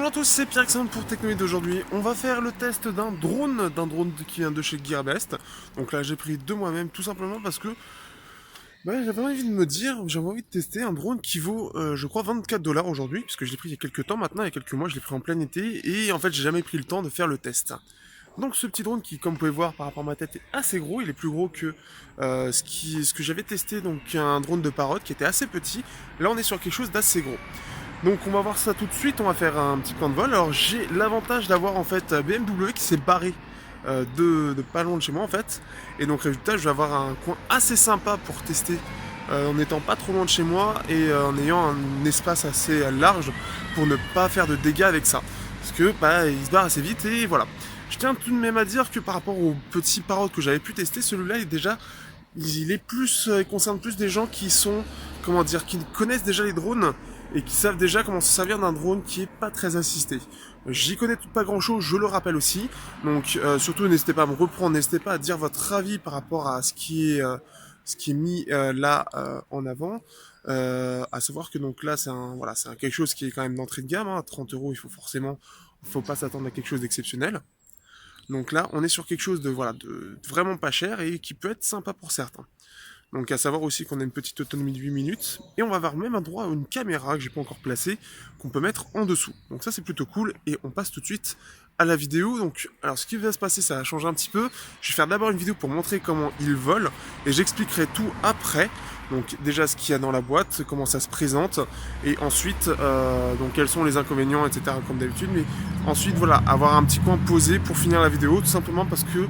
Bonjour à tous, c'est Pierre-Alexandre pour Technoïd d'aujourd'hui. On va faire le test d'un drone qui vient de chez Gearbest. Donc là j'ai pris deux moi-même tout simplement parce que j'avais envie de me dire, j'avais envie de tester un drone qui vaut je crois 24 $ aujourd'hui, puisque je l'ai pris il y a quelques temps maintenant, il y a quelques mois, je l'ai pris en plein été et en fait j'ai jamais pris le temps de faire le test. Donc ce petit drone qui, comme vous pouvez voir par rapport à ma tête, est assez gros, il est plus gros que ce que j'avais testé, donc un drone de Parrot qui était assez petit. Là on est sur quelque chose d'assez gros. Donc on va voir ça tout de suite, on va faire un petit point de vol. Alors j'ai l'avantage d'avoir en fait BMW qui s'est barré de pas loin de chez moi en fait. Et donc résultat je vais avoir un coin assez sympa pour tester en n'étant pas trop loin de chez moi et en ayant un espace assez large pour ne pas faire de dégâts avec ça. Parce que il se barre assez vite et voilà. Je tiens tout de même à dire que par rapport au petit Parrot que j'avais pu tester, celui-là est déjà il est plus, il concerne plus des gens qui sont, comment dire, qui connaissent déjà les drones et qui savent déjà comment se servir d'un drone qui est pas très assisté. J'y connais pas grand chose, je le rappelle aussi. Donc surtout n'hésitez pas à me reprendre, n'hésitez pas à dire votre avis par rapport à ce qui est mis là en avant. À savoir que donc là c'est quelque chose qui est quand même d'entrée de gamme. Hein. 30 euros, faut pas s'attendre à quelque chose d'exceptionnel. Donc là, on est sur quelque chose de vraiment pas cher et qui peut être sympa pour certains. Donc à savoir aussi qu'on a une petite autonomie de 8 minutes et on va avoir même un droit à une caméra que j'ai pas encore placée qu'on peut mettre en dessous. Donc ça c'est plutôt cool et on passe tout de suite à la vidéo. Donc alors ce qui va se passer, ça va changer un petit peu. Je vais faire d'abord une vidéo pour montrer comment il vole et j'expliquerai tout après. Donc déjà ce qu'il y a dans la boîte, comment ça se présente et ensuite donc quels sont les inconvénients, etc. comme d'habitude. Mais ensuite voilà, avoir un petit coin posé pour finir la vidéo tout simplement parce que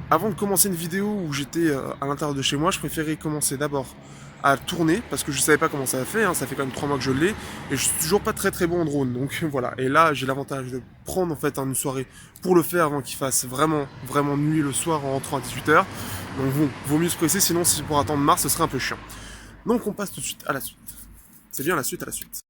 avant de commencer une vidéo où j'étais à l'intérieur de chez moi, je préférais commencer d'abord à tourner parce que je savais pas comment ça a fait, hein, ça fait quand même 3 mois que je l'ai et je suis toujours pas très très bon en drone donc voilà. Et là j'ai l'avantage de prendre en fait une soirée pour le faire avant qu'il fasse vraiment nuit le soir en rentrant à 18 h. Donc bon, vaut mieux se presser sinon si c'est pour attendre mars ce serait un peu chiant. Donc on passe tout de suite à la suite. C'est bien la suite à la suite.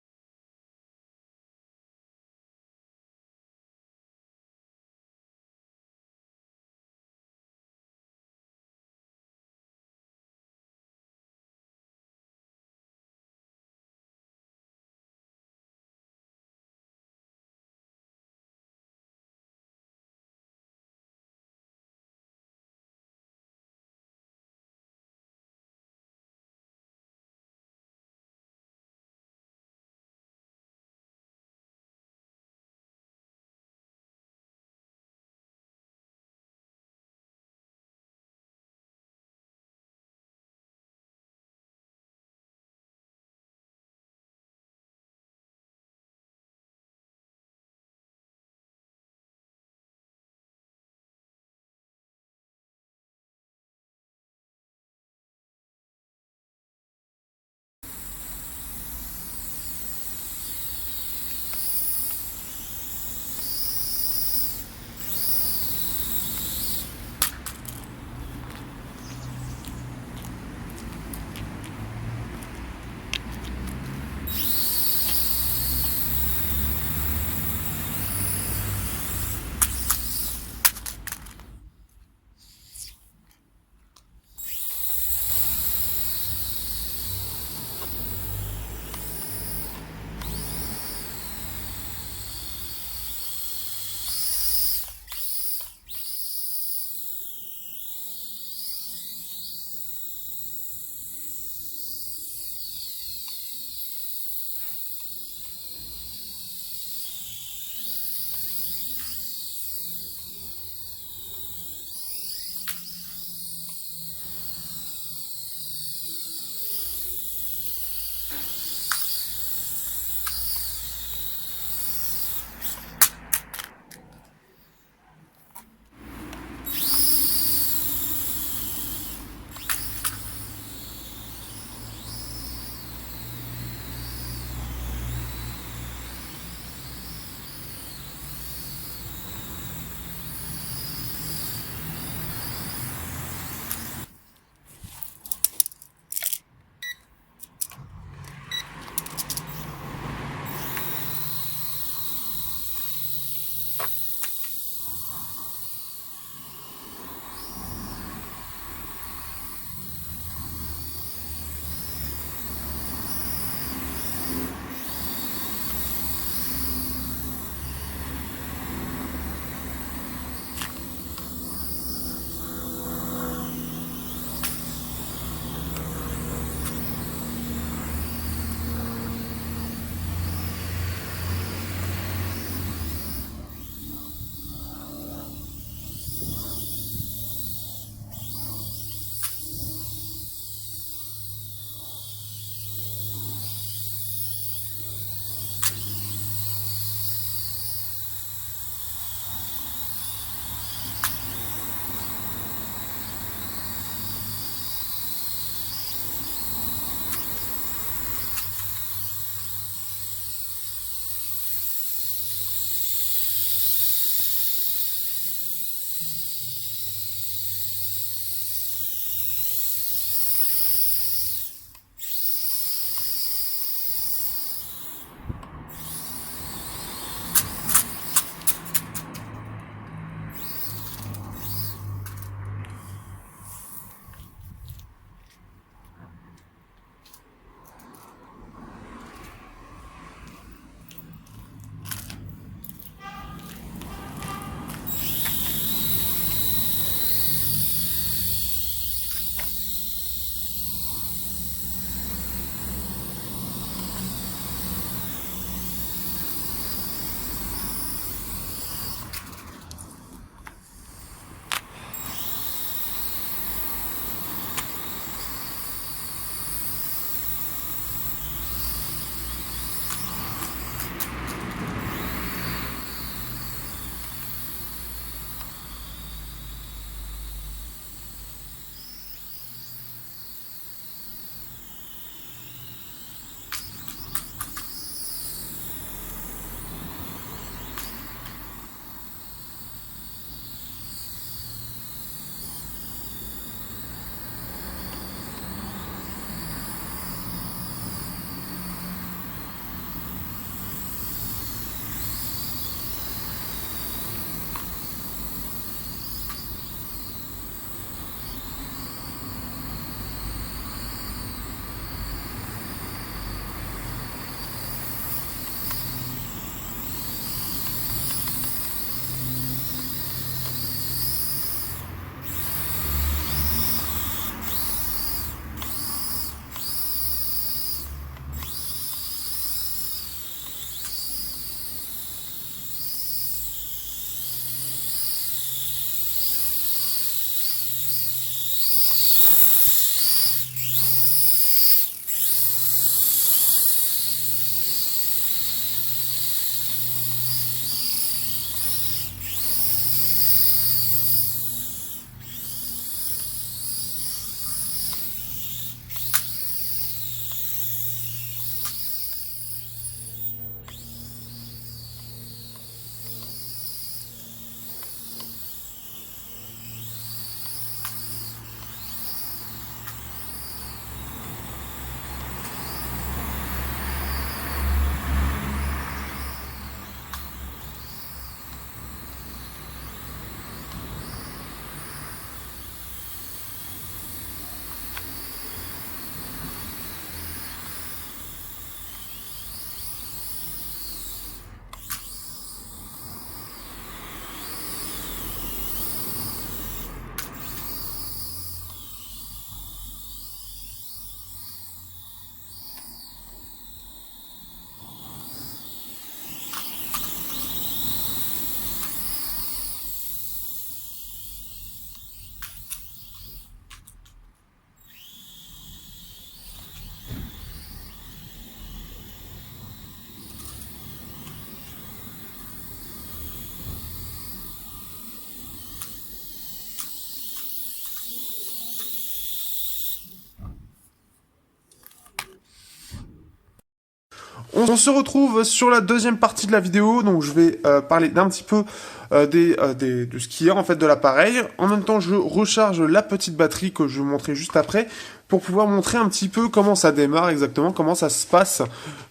On se retrouve sur la deuxième partie de la vidéo, donc je vais parler d'un petit peu de ce qu'il y a en fait de l'appareil. En même temps, je recharge la petite batterie que je vais vous montrer juste après, pour pouvoir montrer un petit peu comment ça démarre exactement, comment ça se passe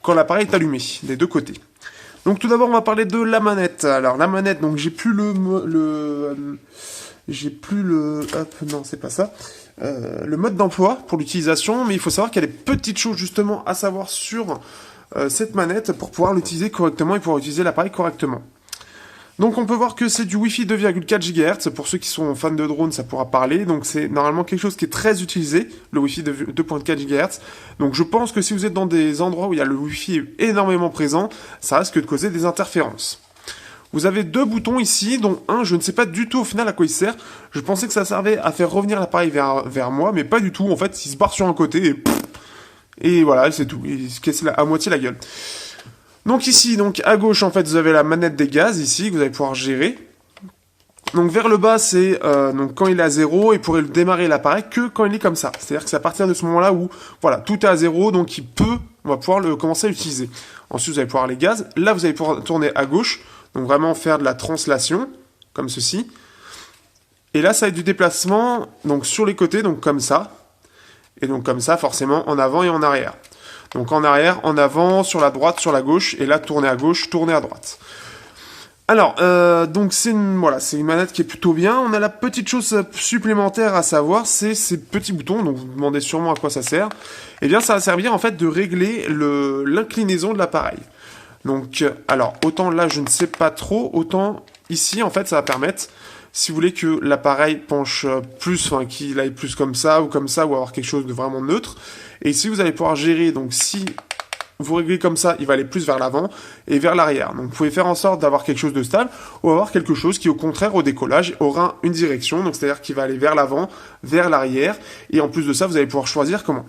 quand l'appareil est allumé, des deux côtés. Donc tout d'abord, on va parler de la manette. Alors la manette, donc j'ai plus hop, non, c'est pas ça. Le mode d'emploi pour l'utilisation, mais il faut savoir qu'il y a des petites choses justement à savoir sur cette manette pour pouvoir l'utiliser correctement et pouvoir utiliser l'appareil correctement. Donc on peut voir que c'est du Wi-Fi 2,4 GHz, pour ceux qui sont fans de drones ça pourra parler, donc c'est normalement quelque chose qui est très utilisé, le Wi-Fi 2.4 GHz, donc je pense que si vous êtes dans des endroits où il y a le Wi-Fi énormément présent, ça risque de causer des interférences. Vous avez deux boutons ici, dont un, je ne sais pas du tout au final à quoi il sert, je pensais que ça servait à faire revenir l'appareil vers moi, mais pas du tout, en fait il se barre sur un côté et voilà, c'est tout, il se casse à moitié la gueule. Donc ici, donc à gauche, en fait, vous avez la manette des gaz, ici, que vous allez pouvoir gérer. Donc vers le bas, c'est donc quand il est à 0, et pourrez démarrer l'appareil que quand il est comme ça. C'est-à-dire que c'est à partir de ce moment-là où, voilà, tout est à 0, donc on va pouvoir commencer à l'utiliser. Ensuite, vous allez pouvoir les gaz. Là, vous allez pouvoir tourner à gauche, donc vraiment faire de la translation, comme ceci. Et là, ça va être du déplacement, donc sur les côtés, donc comme ça. Et donc comme ça, forcément, en avant et en arrière. Donc en arrière, en avant, sur la droite, sur la gauche, et là tourner à gauche, tourner à droite. Alors, donc c'est une manette qui est plutôt bien. On a la petite chose supplémentaire à savoir, c'est ces petits boutons, donc vous vous demandez sûrement à quoi ça sert. Eh bien ça va servir en fait de régler l'inclinaison de l'appareil. Donc, alors, autant là je ne sais pas trop, autant ici en fait ça va permettre, si vous voulez que l'appareil penche plus, enfin qu'il aille plus comme ça, ou avoir quelque chose de vraiment neutre. Et ici, vous allez pouvoir gérer, donc si vous réglez comme ça, il va aller plus vers l'avant et vers l'arrière. Donc vous pouvez faire en sorte d'avoir quelque chose de stable, ou avoir quelque chose qui, au contraire, au décollage, aura une direction, donc c'est-à-dire qu'il va aller vers l'avant, vers l'arrière, et en plus de ça, vous allez pouvoir choisir comment.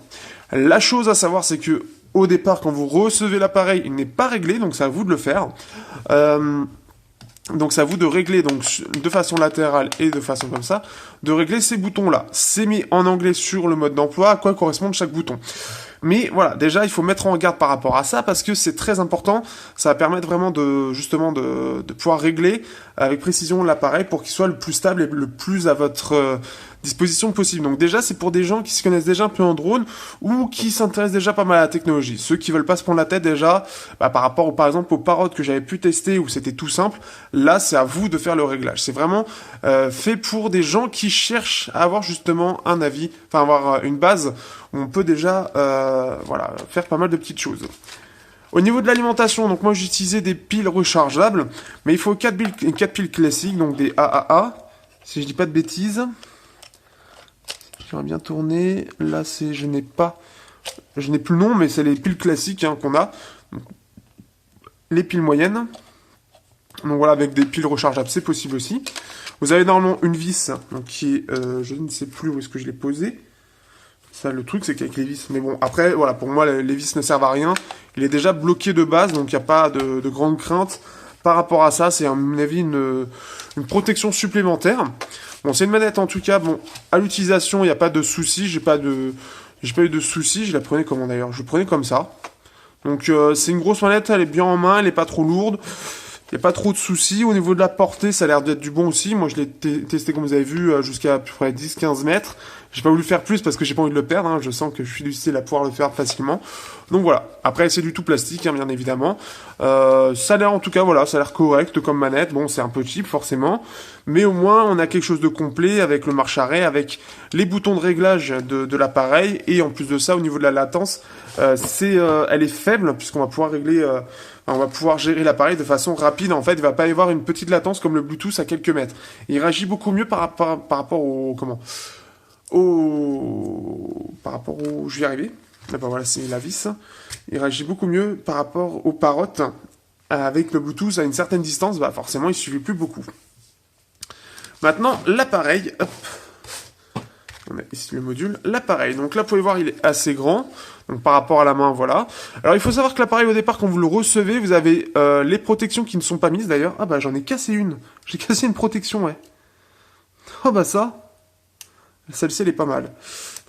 La chose à savoir, c'est que au départ, quand vous recevez l'appareil, il n'est pas réglé, donc c'est à vous de le faire. Donc c'est à vous de régler donc de façon latérale et de façon comme ça, de régler ces boutons-là. C'est mis en anglais sur le mode d'emploi, à quoi correspond chaque bouton. Mais voilà, déjà il faut mettre en garde par rapport à ça parce que c'est très important. Ça va permettre vraiment de pouvoir régler avec précision l'appareil pour qu'il soit le plus stable et le plus à votre disposition possible. Donc déjà c'est pour des gens qui se connaissent déjà un peu en drone ou qui s'intéressent déjà pas mal à la technologie. Ceux qui veulent pas se prendre la tête déjà, par rapport par exemple aux Parrot que j'avais pu tester où c'était tout simple, là c'est à vous de faire le réglage. C'est vraiment fait pour des gens qui cherchent à avoir justement un avis, enfin avoir une base où on peut déjà faire pas mal de petites choses. Au niveau de l'alimentation, donc moi j'utilisais des piles rechargeables, mais il faut 4 piles classiques, donc des AAA, si je dis pas de bêtises. J'aimerais bien tourner, là je n'ai plus le nom, mais c'est les piles classiques qu'on a. Donc, les piles moyennes. Donc voilà, avec des piles rechargeables, c'est possible aussi. Vous avez normalement une vis, donc qui est, je ne sais plus où est-ce que je l'ai posée. Ça, le truc, c'est qu'avec les vis, mais bon, après, voilà, pour moi, les vis ne servent à rien. Il est déjà bloqué de base, donc il n'y a pas de grande crainte par rapport à ça. C'est, à mon avis, une protection supplémentaire. Bon, c'est une manette, en tout cas, bon, à l'utilisation, il n'y a pas de soucis. J'ai pas eu de soucis. Je la prenais comment, d'ailleurs? Je la prenais comme ça. Donc, c'est une grosse manette, elle est bien en main, elle n'est pas trop lourde. Il n'y a pas trop de soucis. Au niveau de la portée, ça a l'air d'être du bon aussi. Moi, je l'ai testé, comme vous avez vu, jusqu'à à peu près 10-15 mètres. J'ai pas voulu faire plus parce que j'ai pas envie de le perdre. Je sens que je suis du style à pouvoir le faire facilement. Donc voilà. Après, c'est du tout plastique, bien évidemment. Ça a l'air, en tout cas, voilà, ça a l'air correct comme manette. Bon, c'est un peu cheap, forcément. Mais au moins, on a quelque chose de complet avec le marche-arrêt, avec les boutons de réglage de l'appareil. Et en plus de ça, au niveau de la latence, elle est faible puisqu'on va pouvoir régler... on va pouvoir gérer l'appareil de façon rapide. En fait, il va pas y avoir une petite latence comme le Bluetooth à quelques mètres. Il réagit beaucoup mieux par rapport au je vais y arriver. Ah ben voilà, c'est la vis. Il réagit beaucoup mieux par rapport au Parrot. Avec le Bluetooth à une certaine distance, forcément, il suffit plus beaucoup. Maintenant, l'appareil. Hop. On a ici le module. L'appareil. Donc là, vous pouvez voir, il est assez grand. Donc par rapport à la main, voilà. Alors il faut savoir que l'appareil, au départ, quand vous le recevez, vous avez les protections qui ne sont pas mises d'ailleurs. Ah j'en ai cassé une. J'ai cassé une protection, ouais. Oh ça. Celle-ci, elle est pas mal.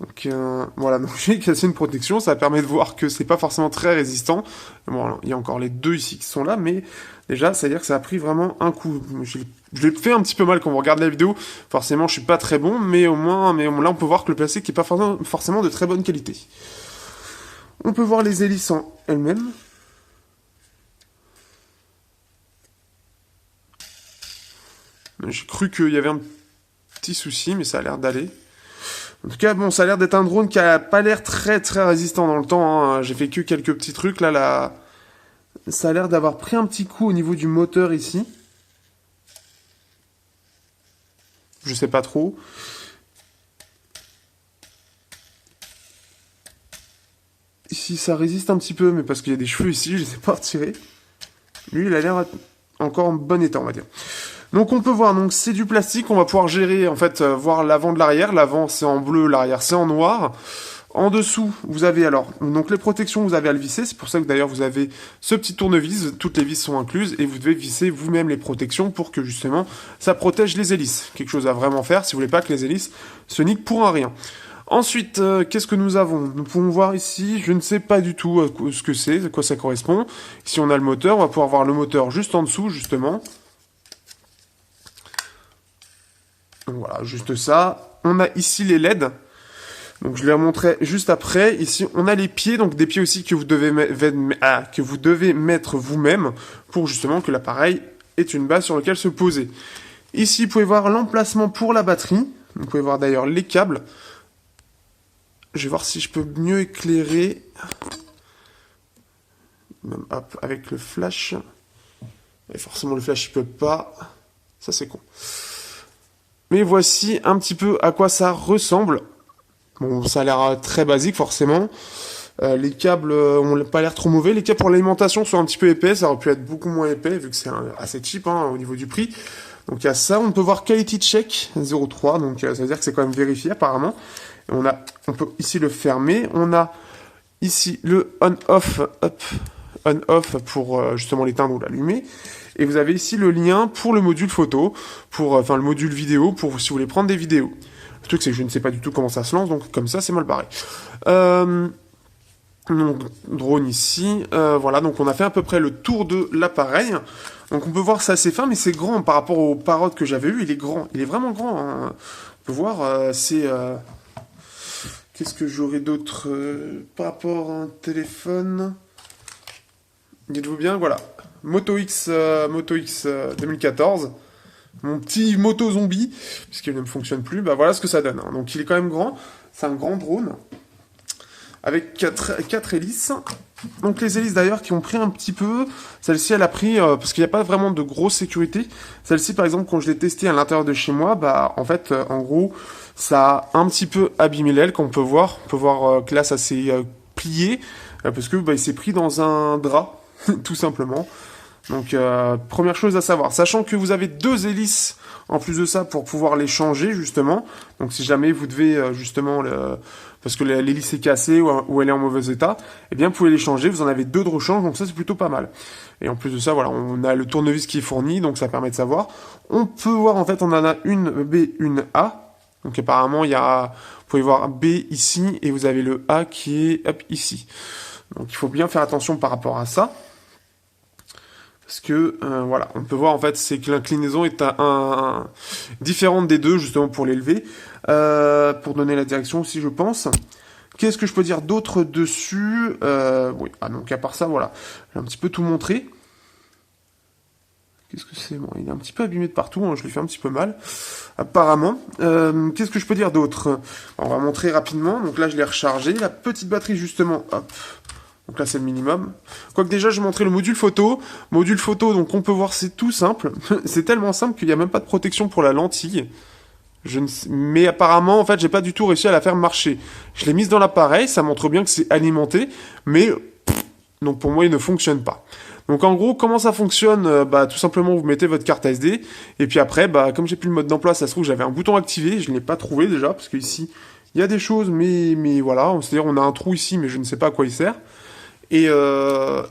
Donc voilà, donc j'ai cassé une protection, ça permet de voir que c'est pas forcément très résistant. Bon, il y a encore les deux ici qui sont là, mais déjà, ça veut dire que ça a pris vraiment un coup. Je l'ai fait un petit peu mal quand on regarde la vidéo, forcément je suis pas très bon, mais au moins là on peut voir que le plastique n'est pas forcément de très bonne qualité. On peut voir les hélices en elles-mêmes. J'ai cru qu'il y avait un petit souci, mais ça a l'air d'aller. En tout cas, bon, ça a l'air d'être un drone qui a pas l'air très très résistant dans le temps. Hein. J'ai fait que quelques petits trucs là. Ça a l'air d'avoir pris un petit coup au niveau du moteur ici. Je sais pas trop. Ici, ça résiste un petit peu, mais parce qu'il y a des cheveux ici, je les ai pas retirés. Lui, il a l'air encore en bon état, on va dire. Donc on peut voir, donc c'est du plastique, on va pouvoir gérer, en fait, voir l'avant de l'arrière. L'avant c'est en bleu, l'arrière c'est en noir. En dessous, vous avez alors, donc les protections, vous avez à le visser. C'est pour ça que d'ailleurs vous avez ce petit tournevis, toutes les vis sont incluses, et vous devez visser vous-même les protections pour que justement ça protège les hélices. Quelque chose à vraiment faire si vous voulez pas que les hélices se niquent pour un rien. Ensuite, qu'est-ce que nous avons? Nous pouvons voir ici, je ne sais pas du tout ce que c'est, à quoi ça correspond. Ici on a le moteur, on va pouvoir voir le moteur juste en dessous, justement. Donc voilà, juste ça. On a ici les LED. Donc je les remontrerai juste après. Ici, on a les pieds, donc des pieds aussi que vous devez mettre vous-même pour justement que l'appareil ait une base sur laquelle se poser. Ici, vous pouvez voir l'emplacement pour la batterie. Vous pouvez voir d'ailleurs les câbles. Je vais voir si je peux mieux éclairer. Même, hop, avec le flash. Et forcément, le flash, il peut pas. Ça, c'est con. Mais voici un petit peu à quoi ça ressemble. Bon, ça a l'air très basique, forcément. Les câbles ont pas l'air trop mauvais. Les câbles pour l'alimentation sont un petit peu épais. Ça aurait pu être beaucoup moins épais, vu que c'est assez cheap hein, au niveau du prix. Donc il y a ça. On peut voir Quality Check 0.3. Donc ça veut dire que c'est quand même vérifié, apparemment. Et on peut ici le fermer. On a ici le on-off. On-off pour justement l'éteindre ou l'allumer. Et vous avez ici le lien pour le module photo, enfin le module vidéo, pour si vous voulez prendre des vidéos. Le truc c'est que je ne sais pas du tout comment ça se lance, donc comme ça c'est mal barré. Donc, drone ici, voilà, donc on a fait à peu près le tour de l'appareil. Donc on peut voir c'est assez fin, mais c'est grand par rapport aux parottes que j'avais eues, il est grand, il est vraiment grand. Hein. On peut voir, c'est... Qu'est-ce que j'aurais d'autre par rapport à un téléphone? Dites-vous bien, voilà. Moto X 2014. Mon petit moto zombie, puisqu'il ne me fonctionne plus, bah voilà ce que ça donne. Hein. Donc il est quand même grand. C'est un grand drone. Avec 4 hélices. Donc les hélices d'ailleurs qui ont pris un petit peu. Celle-ci elle a pris, parce qu'il n'y a pas vraiment de grosse sécurité. Celle-ci par exemple quand je l'ai testée à l'intérieur de chez moi, bah en fait en gros ça a un petit peu abîmé l'aile qu'on peut voir. On peut voir que là ça s'est plié. Parce que bah, il s'est pris dans un drap. Tout simplement. Donc première chose à savoir, sachant que vous avez 2 hélices en plus de ça pour pouvoir les changer justement. Donc si jamais vous devez justement parce que l'hélice est cassée ou elle est en mauvais état, eh bien vous pouvez les changer. Vous en avez 2 de rechange, donc ça c'est plutôt pas mal. Et en plus de ça, voilà, on a le tournevis qui est fourni, donc ça permet de savoir. On peut voir en fait, on en a une B, une A. Donc apparemment il y a, vous pouvez voir B ici et vous avez le A qui est hop, ici. Donc il faut bien faire attention par rapport à ça. Parce que, voilà, on peut voir en fait, c'est que l'inclinaison est différente des deux, justement pour l'élever. Pour donner la direction aussi, je pense. Qu'est-ce que je peux dire d'autre dessus oui, donc à part ça, voilà. J'ai un petit peu tout montré. Qu'est-ce que c'est? Bon, il est un petit peu abîmé de partout, hein, je lui fais un petit peu mal, apparemment. Qu'est-ce que je peux dire d'autre? On va montrer rapidement. Donc là, je l'ai rechargé. La petite batterie, justement, hop. Donc là, c'est le minimum. Quoique déjà, je vais montrer le module photo. Module photo, donc on peut voir, c'est tout simple. C'est tellement simple qu'il n'y a même pas de protection pour la lentille. Mais apparemment, en fait, j'ai pas du tout réussi à la faire marcher. Je l'ai mise dans l'appareil, ça montre bien que c'est alimenté, mais donc pour moi, il ne fonctionne pas. Donc en gros, comment ça fonctionne? Bah tout simplement, vous mettez votre carte SD, et puis après, bah comme j'ai plus le mode d'emploi, ça se trouve, j'avais un bouton activé, je ne l'ai pas trouvé déjà, parce que ici, il y a des choses, mais voilà, c'est-à-dire on a un trou ici, mais je ne sais pas à quoi il sert. Et voilà,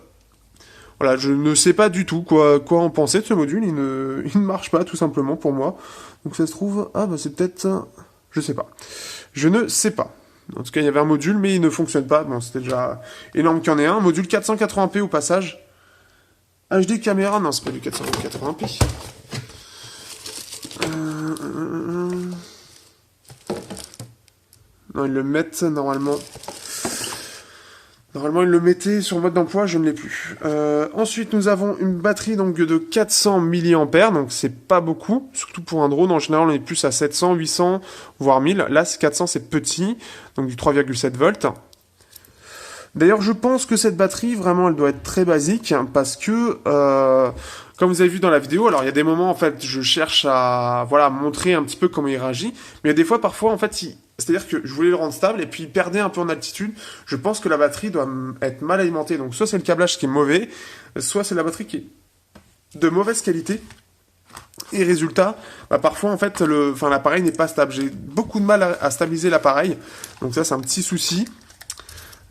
je ne sais pas du tout quoi en penser de ce module. Il ne marche pas, tout simplement, pour moi. Donc ça se trouve... Ah, bah c'est peut-être... Je sais pas. Je ne sais pas. En tout cas, il y avait un module, mais il ne fonctionne pas. Bon, c'était déjà énorme qu'il y en ait un. Module 480p au passage. HD caméra, non, c'est pas du 480p. Non, ils le mettent normalement. Normalement, ils le mettaient sur mode d'emploi, je ne l'ai plus. Ensuite, nous avons une batterie donc de 400 mAh, donc c'est pas beaucoup, surtout pour un drone. En général, on est plus à 700, 800, voire 1000. Là, c'est 400, c'est petit, donc du 3,7 volts. D'ailleurs, je pense que cette batterie, vraiment, elle doit être très basique, hein, parce que, comme vous avez vu dans la vidéo, alors il y a des moments, en fait, je cherche à, voilà, montrer un petit peu comment il réagit, mais il y a des fois, parfois, en fait, c'est-à-dire que je voulais le rendre stable, et puis il perdait un peu en altitude. Je pense que la batterie doit être mal alimentée, donc soit c'est le câblage qui est mauvais, soit c'est la batterie qui est de mauvaise qualité. Et résultat, bah parfois en fait l'appareil n'est pas stable. J'ai beaucoup de mal à stabiliser l'appareil, donc ça c'est un petit souci.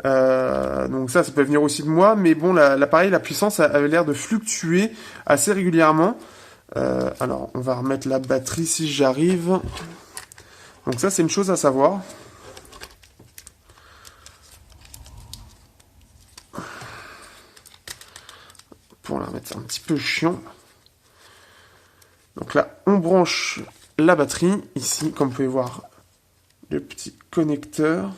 Donc ça peut venir aussi de moi, mais bon, l'appareil, la puissance avait l'air de fluctuer assez régulièrement. Alors, on va remettre la batterie si j'arrive. Donc ça, c'est une chose à savoir. Pour la remettre, c'est un petit peu chiant. Donc là, on branche la batterie. Ici, comme vous pouvez voir, le petit connecteur.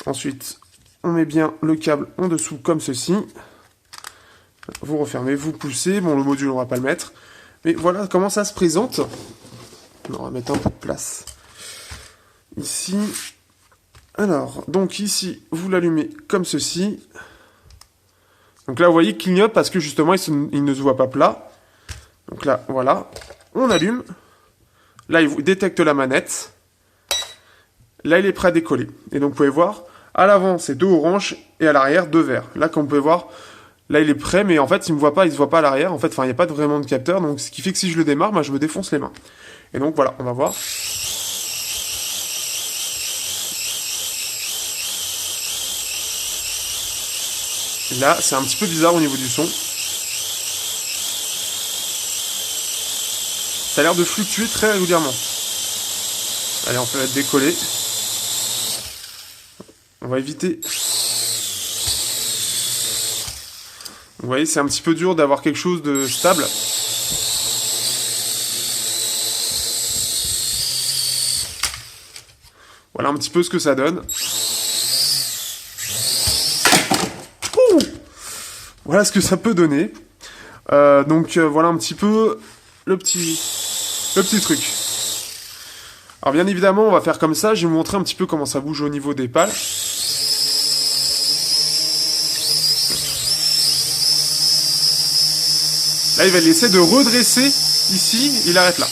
Ensuite, on met bien le câble en dessous comme ceci. Vous refermez, vous poussez. Bon, le module, on va pas le mettre. Mais voilà comment ça se présente. On va mettre un peu de place. Ici. Alors, donc ici, vous l'allumez comme ceci. Donc là, vous voyez qu'il clignote parce que justement, il ne se voit pas plat. Donc là, voilà. On allume. Là, il vous détecte la manette. Là, il est prêt à décoller. Et donc, vous pouvez voir, à l'avant, c'est 2 oranges et à l'arrière, 2 verts. Là, comme vous pouvez voir, là, il est prêt, mais en fait, il ne se voit pas à l'arrière. En fait, il n'y a pas vraiment de capteur. Donc, ce qui fait que si je le démarre, bah, je me défonce les mains. Et donc, voilà, on va voir. Là, c'est un petit peu bizarre au niveau du son. Ça a l'air de fluctuer très régulièrement. Allez, on peut la décoller. On va éviter. Vous voyez, c'est un petit peu dur d'avoir quelque chose de stable. Voilà un petit peu ce que ça donne. Ouh, voilà ce que ça peut donner. Donc voilà un petit peu le petit truc. Alors bien évidemment, on va faire comme ça. Je vais vous montrer un petit peu comment ça bouge au niveau des pales. Là, il va essayer de redresser ici. Il arrête là.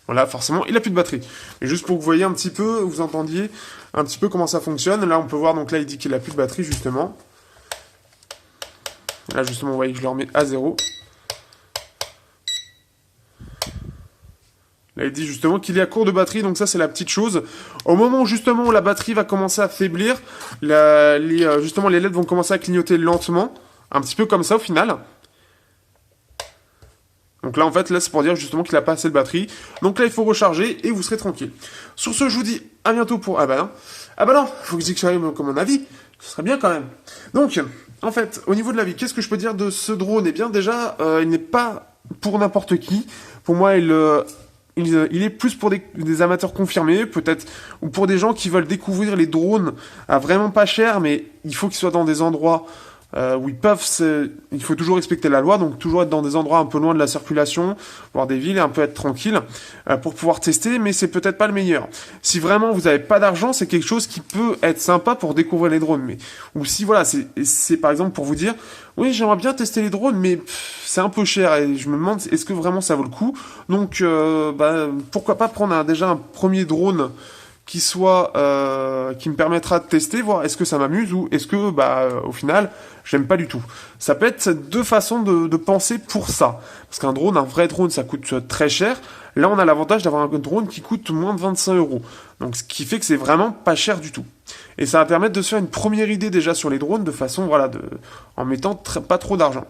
Voilà, forcément, il n'a plus de batterie. Et juste pour que vous voyez un petit peu, vous entendiez un petit peu comment ça fonctionne. Là, on peut voir, donc là, il dit qu'il n'a plus de batterie, justement. Là, justement, vous voyez que je le remets à 0. Là, il dit justement qu'il est à court de batterie, donc ça, c'est la petite chose. Au moment où, justement, où la batterie va commencer à faiblir, justement, les LED vont commencer à clignoter lentement. Un petit peu comme ça, au final. Donc là, en fait, là, c'est pour dire justement qu'il n'a pas assez de batterie. Donc là, il faut recharger et vous serez tranquille. Sur ce, je vous dis à bientôt pour... Ah bah non, faut que je dise que ça arrive comme mon avis. Ce serait bien quand même. Donc, en fait, au niveau de l'avis, qu'est-ce que je peux dire de ce drone? Eh bien, déjà, il n'est pas pour n'importe qui. Pour moi, il est plus pour des amateurs confirmés, peut-être, ou pour des gens qui veulent découvrir les drones à vraiment pas cher, mais il faut qu'ils soient dans des endroits... où il faut toujours respecter la loi, donc toujours être dans des endroits un peu loin de la circulation, voir des villes et un peu être tranquille pour pouvoir tester, mais c'est peut-être pas le meilleur. Si vraiment vous n'avez pas d'argent, c'est quelque chose qui peut être sympa pour découvrir les drones, mais ou si voilà, c'est par exemple pour vous dire, oui j'aimerais bien tester les drones, mais c'est un peu cher et je me demande est-ce que vraiment ça vaut le coup. Donc pourquoi pas prendre déjà un premier drone qui me permettra de tester, voir est-ce que ça m'amuse ou est-ce que, au final, j'aime pas du tout. Ça peut être deux façons de penser pour ça. Parce qu'un drone, un vrai drone, ça coûte très cher. Là, on a l'avantage d'avoir un drone qui coûte moins de 25 euros. Donc, ce qui fait que c'est vraiment pas cher du tout. Et ça va permettre de se faire une première idée déjà sur les drones de façon, voilà, en mettant pas trop d'argent.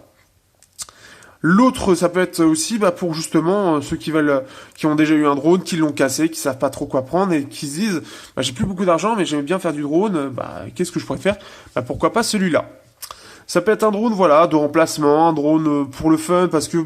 L'autre, ça peut être aussi pour justement ceux qui ont déjà eu un drone, qui l'ont cassé, qui savent pas trop quoi prendre et qui se disent j'ai plus beaucoup d'argent mais j'aime bien faire du drone, qu'est-ce que je pourrais faire? Pourquoi pas celui-là. Ça peut être un drone voilà de remplacement, un drone pour le fun parce que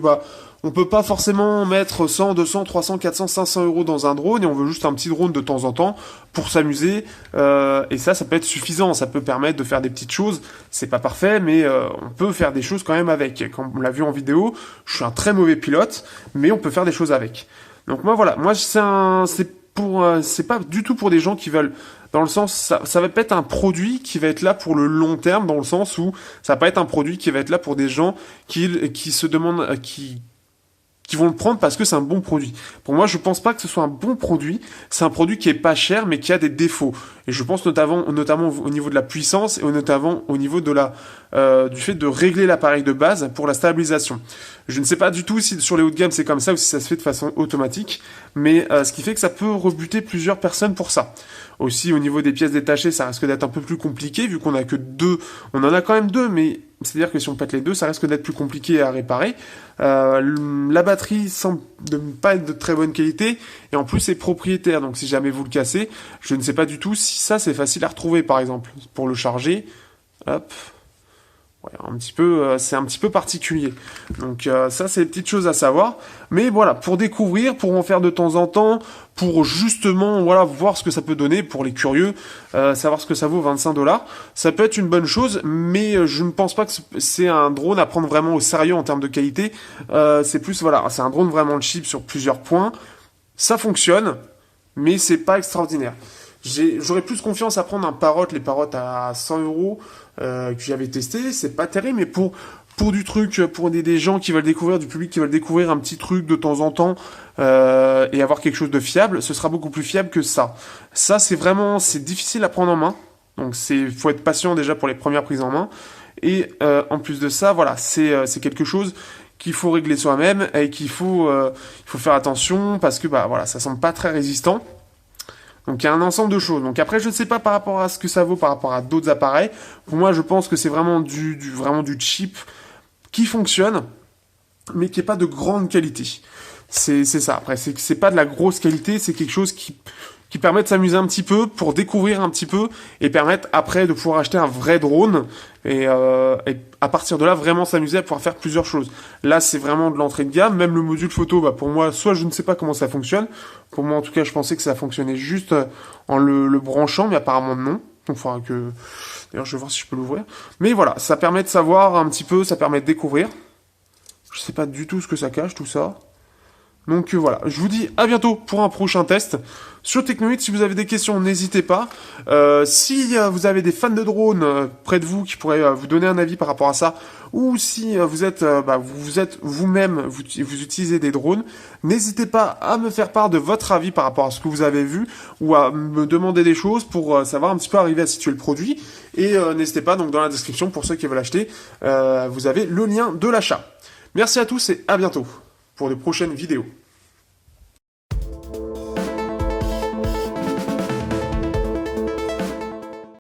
on peut pas forcément mettre 100, 200, 300, 400, 500 euros dans un drone et on veut juste un petit drone de temps en temps pour s'amuser et ça peut être suffisant, ça peut permettre de faire des petites choses, c'est pas parfait mais on peut faire des choses quand même avec. Comme on l'a vu en vidéo, je suis un très mauvais pilote mais on peut faire des choses avec. Donc moi c'est pas du tout pour des gens qui veulent dans le sens ça va pas être un produit qui va être là pour le long terme dans le sens où ça va pas être un produit qui va être là pour des gens qui se demandent qui vont le prendre parce que c'est un bon produit. Pour moi, je pense pas que ce soit un bon produit. C'est un produit qui est pas cher, mais qui a des défauts. Et je pense notamment au niveau de la puissance et notamment au niveau de du fait de régler l'appareil de base pour la stabilisation. Je ne sais pas du tout si sur les hauts de gamme c'est comme ça ou si ça se fait de façon automatique, mais ce qui fait que ça peut rebuter plusieurs personnes pour ça. Aussi, au niveau des pièces détachées, ça risque d'être un peu plus compliqué vu qu'on a que deux. On en a quand même deux, mais c'est-à-dire que si on pète les deux, ça risque d'être plus compliqué à réparer. La batterie semble de ne pas être de très bonne qualité et en plus c'est propriétaire. Donc si jamais vous le cassez, je ne sais pas du tout si ça c'est facile à retrouver par exemple pour le charger. Hop. Ouais, c'est un petit peu particulier. Donc ça, c'est des petites choses à savoir. Mais voilà, pour découvrir, pour en faire de temps en temps, pour justement, voilà, voir ce que ça peut donner pour les curieux, savoir ce que ça vaut 25 $, ça peut être une bonne chose. Mais je ne pense pas que c'est un drone à prendre vraiment au sérieux en termes de qualité. C'est plus, voilà, c'est un drone vraiment cheap sur plusieurs points. Ça fonctionne, mais c'est pas extraordinaire. J'aurais plus confiance à prendre un Parrot, les Parrot à 100 euros que j'avais testé, c'est pas terrible, mais pour du truc, pour des gens qui veulent découvrir, du public qui veulent découvrir un petit truc de temps en temps et avoir quelque chose de fiable, ce sera beaucoup plus fiable que ça. Ça, c'est difficile à prendre en main, donc faut être patient déjà pour les premières prises en main. Et en plus de ça, voilà, c'est quelque chose qu'il faut régler soi-même et il faut faire attention parce que voilà, ça semble pas très résistant. Donc il y a un ensemble de choses. Donc après, je ne sais pas par rapport à ce que ça vaut par rapport à d'autres appareils. Pour moi, je pense que c'est vraiment vraiment du cheap qui fonctionne, mais qui n'est pas de grande qualité. C'est ça. Après, c'est pas de la grosse qualité, c'est quelque chose qui permet de s'amuser un petit peu, pour découvrir un petit peu, et permettre après de pouvoir acheter un vrai drone, et à partir de là, vraiment s'amuser à pouvoir faire plusieurs choses. Là, c'est vraiment de l'entrée de gamme, même le module photo, pour moi, soit je ne sais pas comment ça fonctionne, pour moi en tout cas, je pensais que ça fonctionnait juste en le branchant, mais apparemment non. Donc, il faudra que... D'ailleurs, je vais voir si je peux l'ouvrir. Mais voilà, ça permet de savoir un petit peu, ça permet de découvrir. Je sais pas du tout ce que ça cache, tout ça. Donc voilà, je vous dis à bientôt pour un prochain test sur Technoïd. Si vous avez des questions, n'hésitez pas. Si vous avez des fans de drones près de vous qui pourraient vous donner un avis par rapport à ça, ou si vous êtes vous-même, vous utilisez des drones, n'hésitez pas à me faire part de votre avis par rapport à ce que vous avez vu, ou à me demander des choses pour savoir un petit peu arriver à situer le produit. Et n'hésitez pas, donc dans la description, pour ceux qui veulent acheter, vous avez le lien de l'achat. Merci à tous et à bientôt pour de prochaines vidéos.